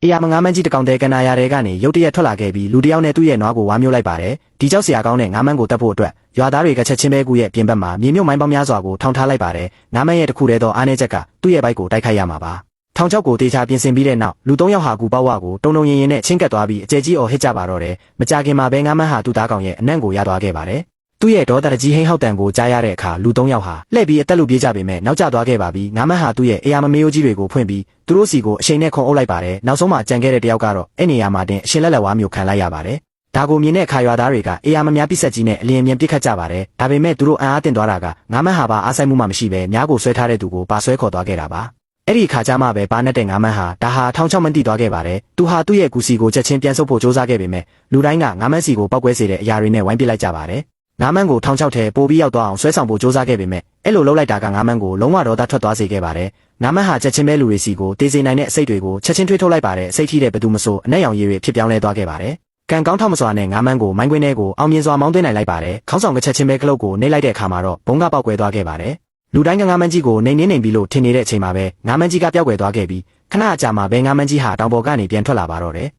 အေးရမငါးမန်းကြီးတကောင်တဲ့ကနာရတဲ့ကနေရုတ်တရက်ထွက်လာခဲ့ပြီးလူတယောက်နဲ့သူ့ရဲ့နွားကိုဝါမျိုးလိုက်ပါတယ်ဒီကြောက်စရာကောင်းတဲ့ငါးမန်းကိုတက်ဖို့အတွက်ရွာသားတွေကချက်ချင်းပဲကူရဲ့ပြင်ဘက်မှာမြေမြုပ်မိုင်းပေါင်းများစွာကိုထောင်ထားလိုက်ပါတယ်ငါးမန်းရဲ့တစ်ခုတည်းသောအားနည်းချက်ကသူ့ရဲ့ဘိုက်ကိုတိုက်ခိုက်ရမှာပါထောင်ချောက်ကိုတေချာပြင်ဆင်ပြီးတဲ့နောက်လူ၃ယောက်ဟာကူပေါဝကိုတုံတုံရင်ရင်နဲ့ချင်းကပ်သွားပြီးအကျဲကြီးအော်ဟစ်ကြပါတော့တယ်မကြခင်မှာပဲငါးမန်းဟာသူ့သားကောင်ရဲ့အနံ့ကိုရသွားခဲ့ပါတယ်သူ့ရဲ့ဒေါသတကြီးဟိန်းဟောက်တန်ကိုကြားရတဲ့အခါလူ၃ယောက်ဟာလှည့်ပြီးအသက်လူပြေးကြပေမဲ့နောက်ကျသွားခဲ့ပါပြီးငါးမန်းဟာသူ့ရဲ့အေယာမမေးရိုးကြီးတွေကိုဖွင့်ပြီးသူတို့စီကိုအရှိန်နဲ့ခုံအုပ်လိုက်ပါတယ်နောက်ဆုံးမှကြံခဲ့တဲ့တယောက်ကတော့အဲ့နေရာမှာတင်အရှင်လက်လက်ဝါမျိုးခံလိုက်ရပါတယ်ဒါကိုမြင်တဲ့အခါရွာသားတွေကအေယာမများပစ်ဆက်ကြီးနဲ့အလျင်မြန်ပစ်ခတ်ကြပါတယ်ဒါပေမဲ့သူတို့အံ့အားတင်သွားတာကငါးမန်းဟာပါအားဆိုင်မှုမှမရှိပဲများကိုဆွဲထားတဲ့သူကိုပါဆွဲခေါ်သွားခဲ့တာပါအဲ့ဒီခါကျမှပဲပါနဲ့တဲ့ငါးမန်းဟာဒါဟာထောင်ချောက်မတိသွားခဲ့ပါတယ်သူဟာသူ့ရဲ့ကူစီကိုချက်ချင်းပြန်ဆုပ်ဖို့စ조사ခဲ့ပေမဲ့လူတိုင်းကငါးမန်းစီကိုပောက်ကွဲစေတဲ့အရာတွေနဲ့ဝိုင်းပစ်လိုက်ကြပါတယ်ငါးမန်းကိုထောင်ချောက်ထဲပိုပြီးရောက်သွားအောင်ဆွဲဆောင်ဖို့စ조사ခဲ့ပေမဲ့အဲ့လိုလုပ်လိုက်တာကငါးမန်းကိုလုံးဝဒေါသထွက်သွားစေခဲ့ပါတယ်ငါးမန်းဟာချက်ချင်းပဲလူတွေစီကိုတေးစေနိုင်တဲ့အစိတ်တွေကိုချက်ချင်းထွေးထုတ်လိုက်ပါတယ်အစိတ်ထိတဲ့ဘသူမဆိုအနက်ရောင်ရည်တွေဖြစ်ပြောင်းလဲသွားခဲ့ပါတယ်ကံကောင်းထောက်မစွာနဲ့ငါးမန်းကိုမိုင်းကွင်းထဲကိုအောင်မြင်စွာမောင်းသွင်းနိုင်လိုက်ပါတယ်ခေါင်းဆောင်ကချက်ချင်းပဲကလုတ်ကိုနှိပ်လိုက်တဲ့အခါမှာတော့ဘုံကပေါက်ကွဲသွားခဲ့ပါတယ်လူတိုင်းကငါးမန်းကြီးကိုနှိမ်နေပြီးလို့ထင်နေတဲ့အချိန်မှာပဲငါးမန်းကြီးကပျောက်ကွယ်သွားခဲ့ပြီးခဏအကြာမှာပဲငါးမန်းကြီးဟာတောင်ပေါ်ကနေပြန်ထွက်လာပါတော့တယ်